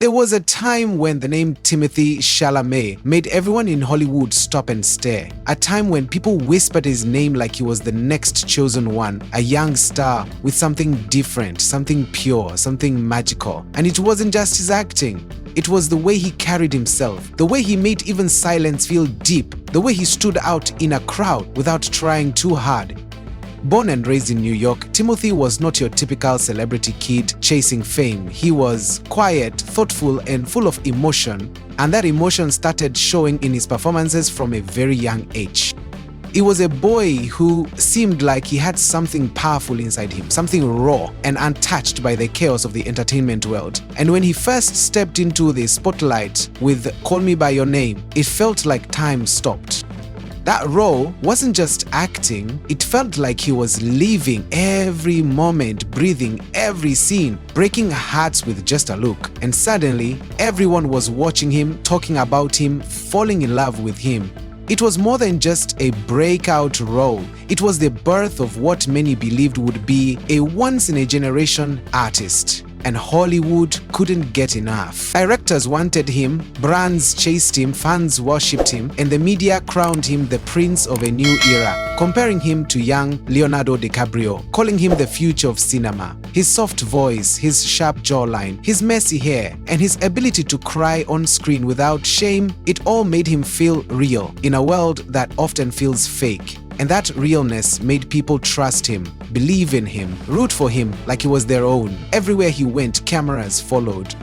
There was a time when the name Timothée Chalamet made everyone in Hollywood stop and stare. A time when people whispered his name like he was the next chosen one, a young star with something different, something pure, something magical. And it wasn't just his acting. It was the way he carried himself, the way he made even silence feel deep, the way he stood out in a crowd without trying too hard. Born and raised in New York, Timothee was not your typical celebrity kid chasing fame. He was quiet, thoughtful, and full of emotion, and that emotion started showing in his performances from a very young age. He was a boy who seemed like he had something powerful inside him, something raw and untouched by the chaos of the entertainment world. And when he first stepped into the spotlight with Call Me By Your Name, it felt like time stopped. That role wasn't just acting, it felt like he was living every moment, breathing every scene, breaking hearts with just a look. And suddenly, everyone was watching him, talking about him, falling in love with him. It was more than just a breakout role. It was the birth of what many believed would be a once-in-a-generation artist. And Hollywood couldn't get enough. Directors wanted him, brands chased him, fans worshipped him, and the media crowned him the prince of a new era, comparing him to young Leonardo DiCaprio, calling him the future of cinema. His soft voice, his sharp jawline, his messy hair, and his ability to cry on screen without shame, it all made him feel real in a world that often feels fake. And that realness made people trust him, believe in him, root for him like he was their own. Everywhere he went, cameras followed.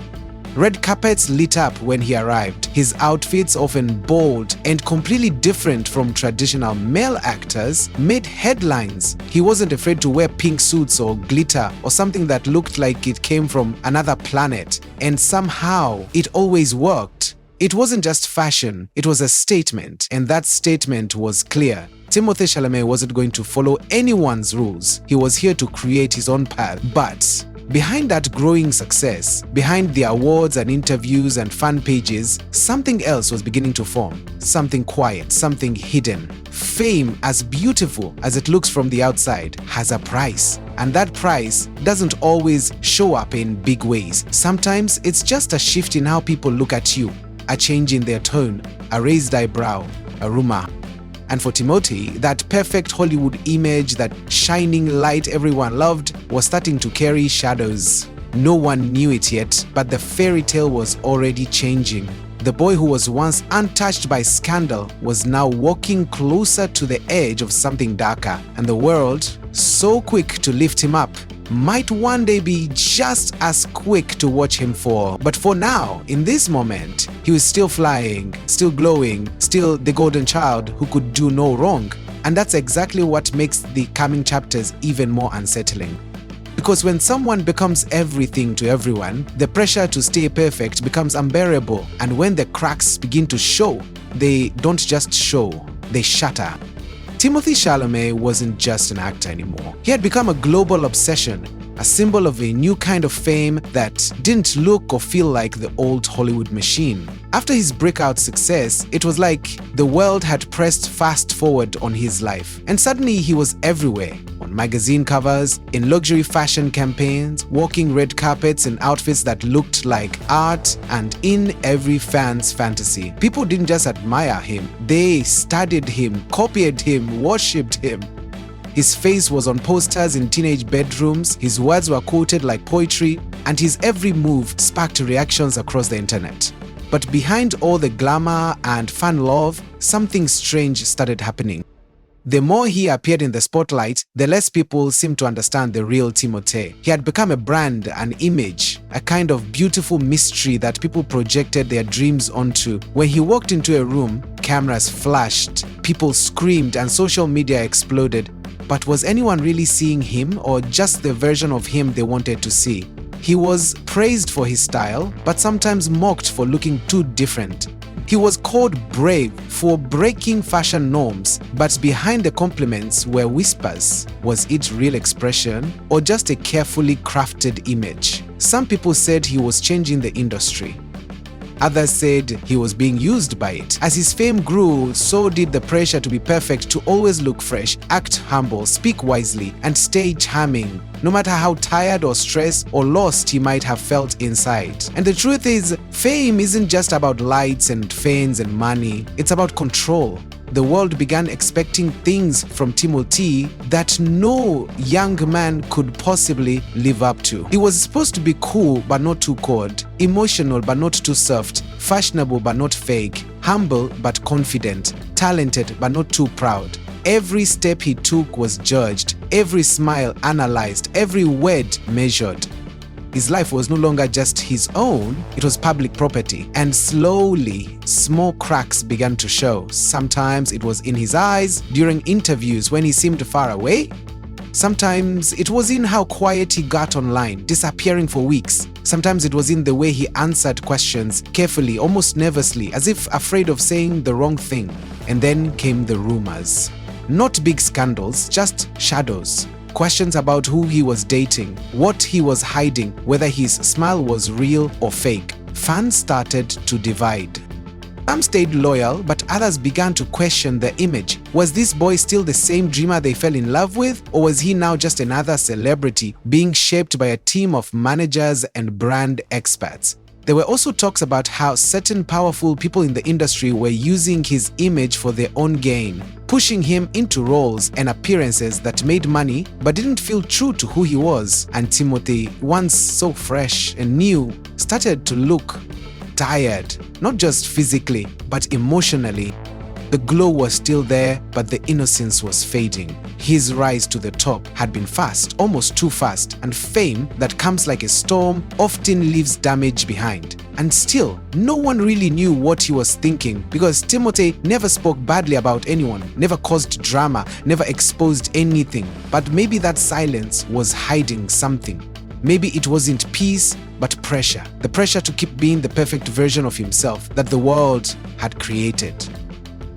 Red carpets lit up when he arrived, his outfits, often bold and completely different from traditional male actors, made headlines. He wasn't afraid to wear pink suits or glitter or something that looked like it came from another planet. And somehow, it always worked. It wasn't just fashion, it was a statement, and that statement was clear. Timothée Chalamet wasn't going to follow anyone's rules. He was here to create his own path. But behind that growing success, behind the awards and interviews and fan pages, something else was beginning to form. Something quiet, something hidden. Fame, as beautiful as it looks from the outside, has a price. And that price doesn't always show up in big ways. Sometimes it's just a shift in how people look at you, a change in their tone, a raised eyebrow, a rumor. And for Timothee, that perfect Hollywood image, that shining light everyone loved, was starting to carry shadows. No one knew it yet, but the fairy tale was already changing. The boy who was once untouched by scandal was now walking closer to the edge of something darker, and the world, so quick to lift him up, might one day be just as quick to watch him fall. But for now, in this moment, he was still flying, still glowing, still the golden child who could do no wrong. And that's exactly what makes the coming chapters even more unsettling. Because when someone becomes everything to everyone, the pressure to stay perfect becomes unbearable. And when the cracks begin to show, they don't just show, they shatter. Timothée Chalamet wasn't just an actor anymore. He had become a global obsession, a symbol of a new kind of fame that didn't look or feel like the old Hollywood machine. After his breakout success, it was like the world had pressed fast forward on his life. And suddenly he was everywhere. On magazine covers, in luxury fashion campaigns, walking red carpets in outfits that looked like art, and in every fan's fantasy. People didn't just admire him, they studied him, copied him, worshipped him. His face was on posters in teenage bedrooms, his words were quoted like poetry, and his every move sparked reactions across the internet. But behind all the glamour and fan love, something strange started happening. The more he appeared in the spotlight, the less people seemed to understand the real Timothée. He had become a brand, an image, a kind of beautiful mystery that people projected their dreams onto. When he walked into a room, cameras flashed, people screamed, and social media exploded. But was anyone really seeing him, or just the version of him they wanted to see? He was praised for his style, but sometimes mocked for looking too different. He was called brave for breaking fashion norms, but behind the compliments were whispers. Was it real expression or just a carefully crafted image? Some people said he was changing the industry. Others said he was being used by it. As his fame grew, so did the pressure to be perfect, to always look fresh, act humble, speak wisely, and stay charming, no matter how tired or stressed or lost he might have felt inside. And the truth is, fame isn't just about lights and fans and money, it's about control. The world began expecting things from Timothee that no young man could possibly live up to. He was supposed to be cool but not too cold, emotional but not too soft, fashionable but not fake, humble but confident, talented but not too proud. Every step he took was judged, every smile analyzed, every word measured. His life was no longer just his own, it was public property. And slowly, small cracks began to show. Sometimes it was in his eyes, during interviews when he seemed far away. Sometimes it was in how quiet he got online, disappearing for weeks. Sometimes it was in the way he answered questions, carefully, almost nervously, as if afraid of saying the wrong thing. And then came the rumors. Not big scandals, just shadows. Questions about who he was dating, what he was hiding, whether his smile was real or fake. Fans started to divide. Some stayed loyal, but others began to question the image. Was this boy still the same dreamer they fell in love with, or was he now just another celebrity being shaped by a team of managers and brand experts? There were also talks about how certain powerful people in the industry were using his image for their own gain, pushing him into roles and appearances that made money but didn't feel true to who he was. And Timothee, once so fresh and new, started to look tired, not just physically, but emotionally. The glow was still there, but the innocence was fading. His rise to the top had been fast, almost too fast, and fame that comes like a storm often leaves damage behind. And still, no one really knew what he was thinking, because Timothee never spoke badly about anyone, never caused drama, never exposed anything. But maybe that silence was hiding something. Maybe it wasn't peace, but pressure. The pressure to keep being the perfect version of himself that the world had created.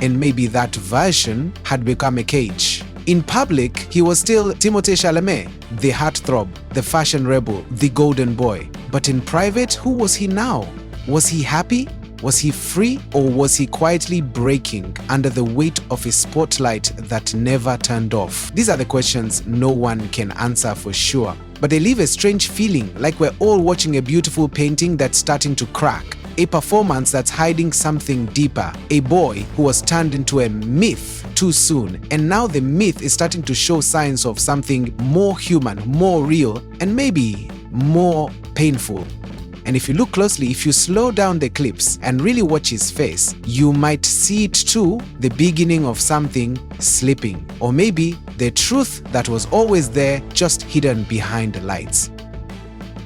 And maybe that version had become a cage. In public, he was still Timothée Chalamet, the heartthrob, the fashion rebel, the golden boy. But in private, who was he now? Was he happy? Was he free? Or was he quietly breaking under the weight of a spotlight that never turned off? These are the questions no one can answer for sure. But they leave a strange feeling, like we're all watching a beautiful painting that's starting to crack. A performance that's hiding something deeper. A boy who was turned into a myth too soon, and now the myth is starting to show signs of something more human, more real, and maybe more painful. And if you look closely, if you slow down the clips and really watch his face, you might see it too, the beginning of something slipping. Or maybe the truth that was always there, just hidden behind the lights.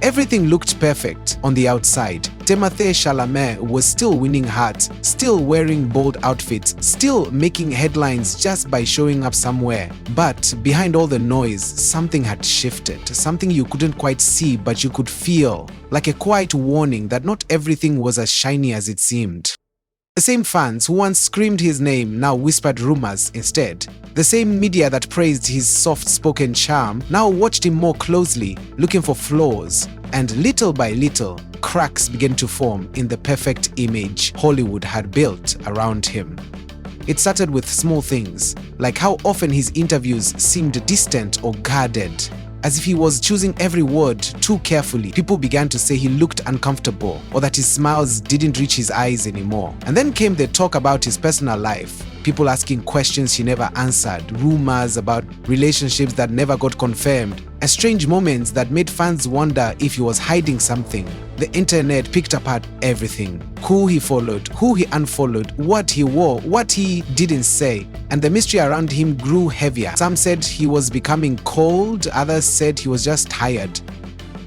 Everything looked perfect on the outside. Timothée Chalamet was still winning hearts, still wearing bold outfits, still making headlines just by showing up somewhere. But behind all the noise, something had shifted, something you couldn't quite see but you could feel, like a quiet warning that not everything was as shiny as it seemed. The same fans who once screamed his name now whispered rumors instead. The same media that praised his soft-spoken charm now watched him more closely, looking for flaws. And little by little, cracks began to form in the perfect image Hollywood had built around him. It started with small things, like how often his interviews seemed distant or guarded, as if he was choosing every word too carefully. People began to say he looked uncomfortable, or that his smiles didn't reach his eyes anymore. And then came the talk about his personal life. People asking questions he never answered, rumors about relationships that never got confirmed, and strange moments that made fans wonder if he was hiding something. The internet picked apart everything. Who he followed, who he unfollowed, what he wore, what he didn't say. And the mystery around him grew heavier. Some said he was becoming cold, others said he was just tired.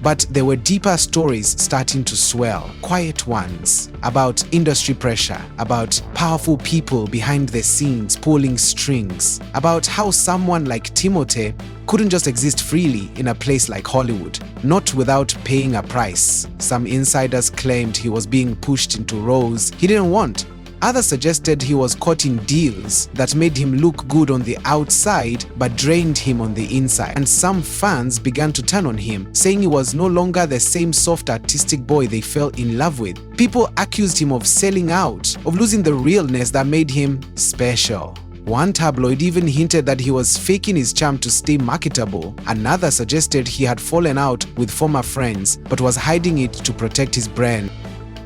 But there were deeper stories starting to swell, quiet ones, about industry pressure, about powerful people behind the scenes pulling strings, about how someone like Timothee couldn't just exist freely in a place like Hollywood, not without paying a price. Some insiders claimed he was being pushed into roles he didn't want, Others suggested he was caught in deals that made him look good on the outside but drained him on the inside. And some fans began to turn on him, saying he was no longer the same soft artistic boy they fell in love with. People accused him of selling out, of losing the realness that made him special. One tabloid even hinted that he was faking his charm to stay marketable. Another suggested he had fallen out with former friends but was hiding it to protect his brand.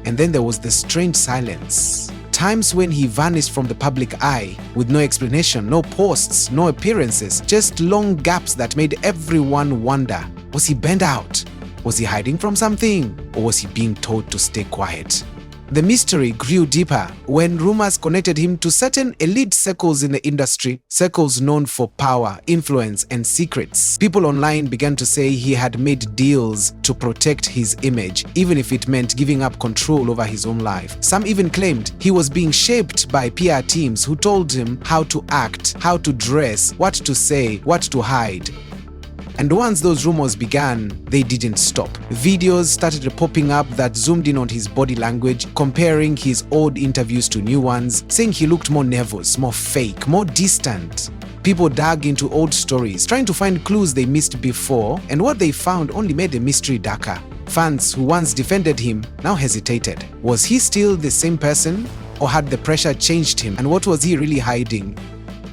And then there was the strange silence. Times when he vanished from the public eye with no explanation, no posts, no appearances, just long gaps that made everyone wonder. Was he burned out? Was he hiding from something? Or was he being told to stay quiet? The mystery grew deeper when rumors connected him to certain elite circles in the industry, circles known for power, influence, and secrets. People online began to say he had made deals to protect his image, even if it meant giving up control over his own life. Some even claimed he was being shaped by PR teams who told him how to act, how to dress, what to say, what to hide. And once those rumors began, they didn't stop. Videos started popping up that zoomed in on his body language, comparing his old interviews to new ones, saying he looked more nervous, more fake, more distant. People dug into old stories, trying to find clues they missed before, and what they found only made the mystery darker. Fans who once defended him now hesitated. Was he still the same person? Or had the pressure changed him? And what was he really hiding?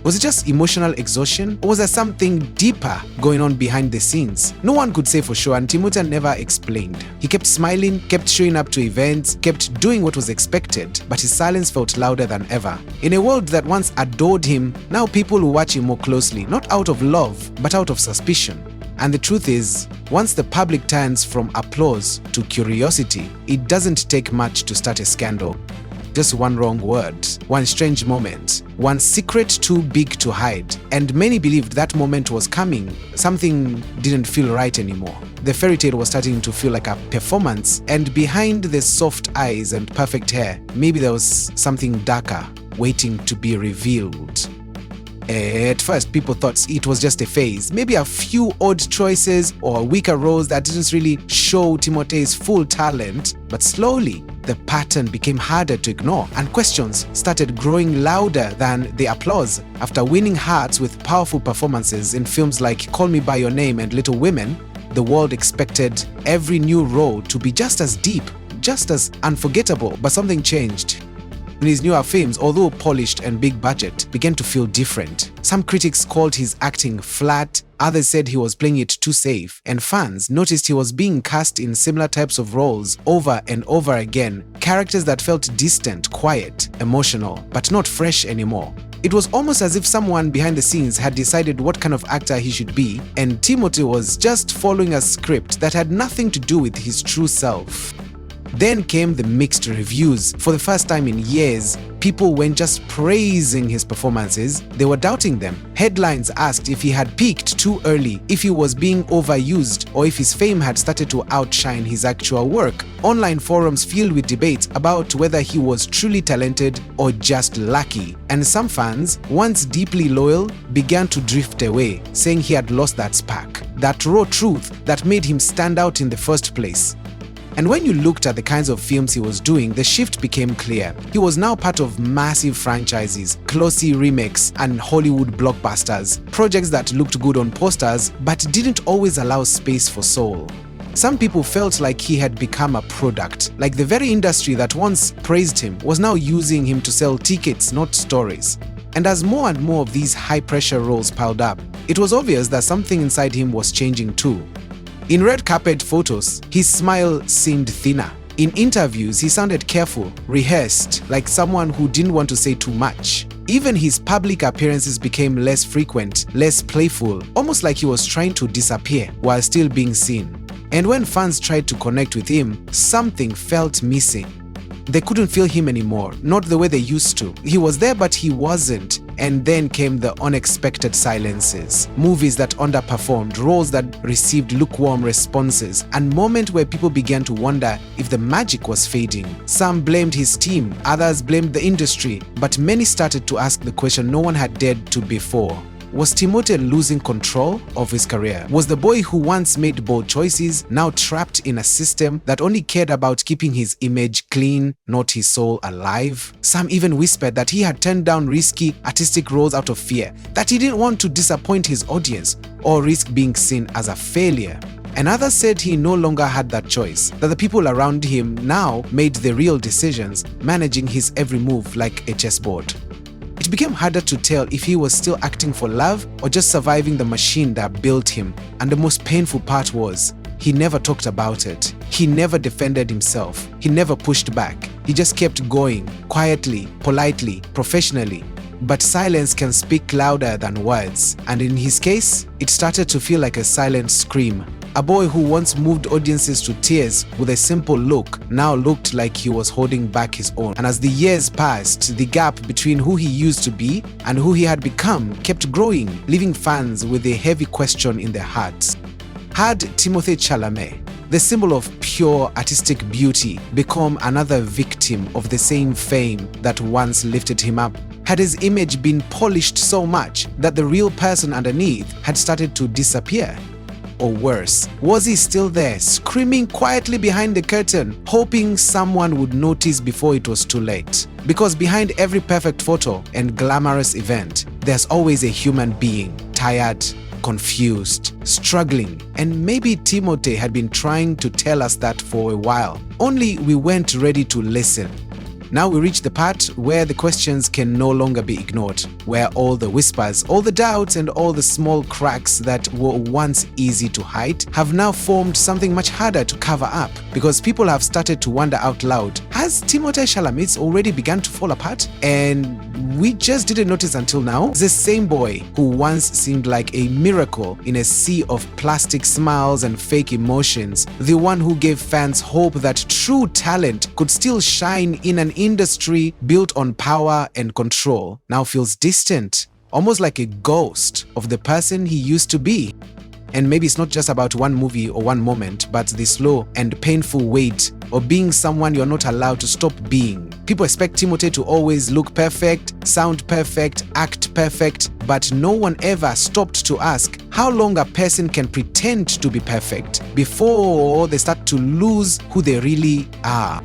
Was it just emotional exhaustion, or was there something deeper going on behind the scenes? No one could say for sure, and Timothée never explained. He kept smiling, kept showing up to events, kept doing what was expected, but his silence felt louder than ever. In a world that once adored him, now people will watch him more closely, not out of love, but out of suspicion. And the truth is, once the public turns from applause to curiosity, it doesn't take much to start a scandal. Just one wrong word, one strange moment, one secret too big to hide. And many believed that moment was coming. Something didn't feel right anymore. The fairy tale was starting to feel like a performance, and behind the soft eyes and perfect hair, maybe there was something darker waiting to be revealed. At first, people thought it was just a phase, maybe a few odd choices or weaker roles that didn't really show Timothee's full talent. But slowly, the pattern became harder to ignore, and questions started growing louder than the applause. After winning hearts with powerful performances in films like Call Me By Your Name and Little Women, the world expected every new role to be just as deep, just as unforgettable. But something changed. His newer films, although polished and big budget, began to feel different. Some critics called his acting flat, others said he was playing it too safe, and fans noticed he was being cast in similar types of roles over and over again, characters that felt distant, quiet, emotional, but not fresh anymore. It was almost as if someone behind the scenes had decided what kind of actor he should be, and Timothée was just following a script that had nothing to do with his true self. Then came the mixed reviews. For the first time in years, people weren't just praising his performances, they were doubting them. Headlines asked if he had peaked too early, if he was being overused, or if his fame had started to outshine his actual work. Online forums filled with debates about whether he was truly talented or just lucky. And some fans, once deeply loyal, began to drift away, saying he had lost that spark, that raw truth that made him stand out in the first place. And when you looked at the kinds of films he was doing, the shift became clear. He was now part of massive franchises, glossy remakes, and Hollywood blockbusters, projects that looked good on posters but didn't always allow space for soul. Some people felt like he had become a product, like the very industry that once praised him was now using him to sell tickets, not stories. And as more and more of these high-pressure roles piled up, it was obvious that something inside him was changing too. In red carpet photos, his smile seemed thinner. In interviews, he sounded careful, rehearsed, like someone who didn't want to say too much. Even his public appearances became less frequent, less playful, almost like he was trying to disappear while still being seen. And when fans tried to connect with him, something felt missing. They couldn't feel him anymore, not the way they used to. He was there, but he wasn't. And then came the unexpected silences. Movies that underperformed, roles that received lukewarm responses, and moments where people began to wonder if the magic was fading. Some blamed his team, others blamed the industry, but many started to ask the question no one had dared to before. Was Timothée losing control of his career? Was the boy who once made bold choices now trapped in a system that only cared about keeping his image clean, not his soul alive? Some even whispered that he had turned down risky artistic roles out of fear, that he didn't want to disappoint his audience or risk being seen as a failure. And others said he no longer had that choice, that the people around him now made the real decisions, managing his every move like a chessboard. It became harder to tell if he was still acting for love or just surviving the machine that built him. And the most painful part was, he never talked about it. He never defended himself. He never pushed back. He just kept going, quietly, politely, professionally. But silence can speak louder than words. And in his case, it started to feel like a silent scream. A boy who once moved audiences to tears with a simple look now looked like he was holding back his own. And as the years passed, the gap between who he used to be and who he had become kept growing, leaving fans with a heavy question in their hearts. Had Timothée Chalamet, the symbol of pure artistic beauty, become another victim of the same fame that once lifted him up? Had his image been polished so much that the real person underneath had started to disappear? Or worse, was he still there, screaming quietly behind the curtain, hoping someone would notice before it was too late? Because behind every perfect photo and glamorous event, there's always a human being, tired, confused, struggling. And maybe Timothée had been trying to tell us that for a while, only we weren't ready to listen. Now we reach the part where the questions can no longer be ignored, where all the whispers, all the doubts, and all the small cracks that were once easy to hide have now formed something much harder to cover up, because people have started to wonder out loud, has Timothée Chalamet already begun to fall apart? And we just didn't notice until now. The same boy who once seemed like a miracle in a sea of plastic smiles and fake emotions, the one who gave fans hope that true talent could still shine in an industry built on power and control, now feels distant, almost like a ghost of the person he used to be. And maybe it's not just about one movie or one moment, but the slow and painful weight of being someone you're not allowed to stop being. People expect Timothée to always look perfect, sound perfect, act perfect, but no one ever stopped to ask how long a person can pretend to be perfect before they start to lose who they really are.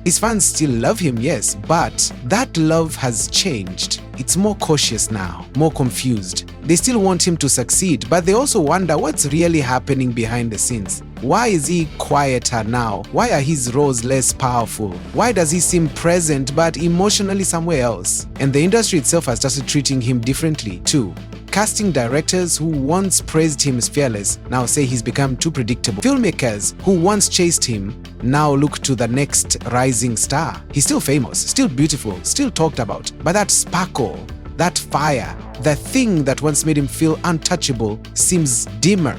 His fans still love him, yes, but that love has changed. It's more cautious now, more confused. They still want him to succeed, but they also wonder what's really happening behind the scenes. Why is he quieter now? Why are his roles less powerful? Why does he seem present but emotionally somewhere else? And the industry itself has started treating him differently too. Casting directors who once praised him as fearless now say he's become too predictable. Filmmakers who once chased him now look to the next rising star. He's still famous, still beautiful, still talked about, but that sparkle, that fire, the thing that once made him feel untouchable seems dimmer.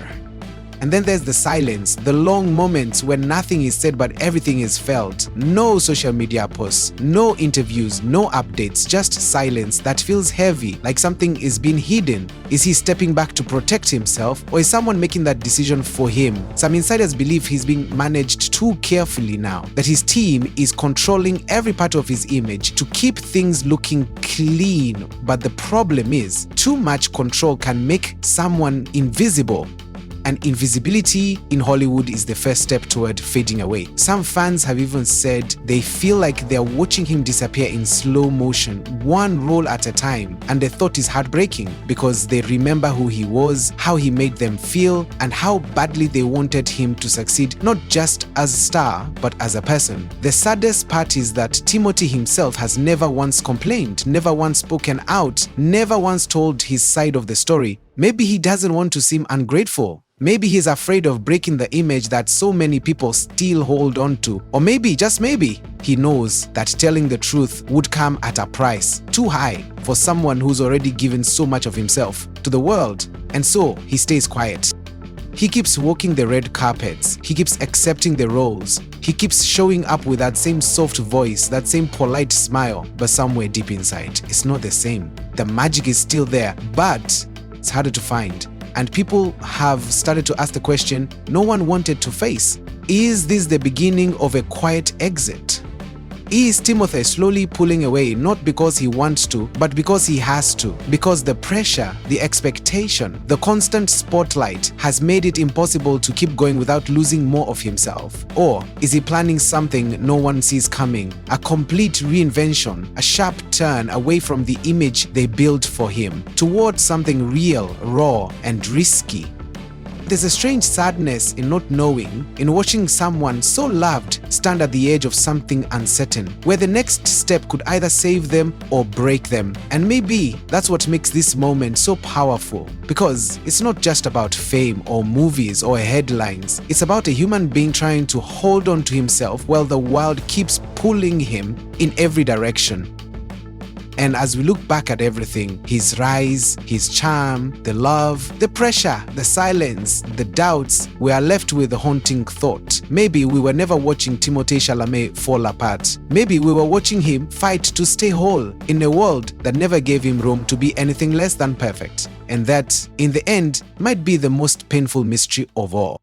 And then there's the silence, the long moments when nothing is said but everything is felt. No social media posts, no interviews, no updates, just silence that feels heavy, like something is being hidden. Is he stepping back to protect himself, or is someone making that decision for him? Some insiders believe he's being managed too carefully now, that his team is controlling every part of his image to keep things looking clean. But the problem is, too much control can make someone invisible. And invisibility in Hollywood is the first step toward fading away. Some fans have even said they feel like they're watching him disappear in slow motion, one role at a time. And the thought is heartbreaking because they remember who he was, how he made them feel, and how badly they wanted him to succeed, not just as a star, but as a person. The saddest part is that Timothée himself has never once complained, never once spoken out, never once told his side of the story. Maybe he doesn't want to seem ungrateful. Maybe he's afraid of breaking the image that so many people still hold on to. Or maybe, just maybe, he knows that telling the truth would come at a price too high for someone who's already given so much of himself to the world. And so he stays quiet. He keeps walking the red carpets. He keeps accepting the roles. He keeps showing up with that same soft voice, that same polite smile, but somewhere deep inside, it's not the same. The magic is still there, but it's harder to find. And people have started to ask the question no one wanted to face. Is this the beginning of a quiet exit? Is Timothée slowly pulling away, not because he wants to, but because he has to? Because the pressure, the expectation, the constant spotlight has made it impossible to keep going without losing more of himself? Or is he planning something no one sees coming? A complete reinvention, a sharp turn away from the image they built for him, towards something real, raw, and risky. There's a strange sadness in not knowing, in watching someone so loved stand at the edge of something uncertain, where the next step could either save them or break them. And maybe that's what makes this moment so powerful, because it's not just about fame or movies or headlines. It's about a human being trying to hold on to himself while the world keeps pulling him in every direction. And as we look back at everything, his rise, his charm, the love, the pressure, the silence, the doubts, we are left with a haunting thought. Maybe we were never watching Timothée Chalamet fall apart. Maybe we were watching him fight to stay whole in a world that never gave him room to be anything less than perfect. And that, in the end, might be the most painful mystery of all.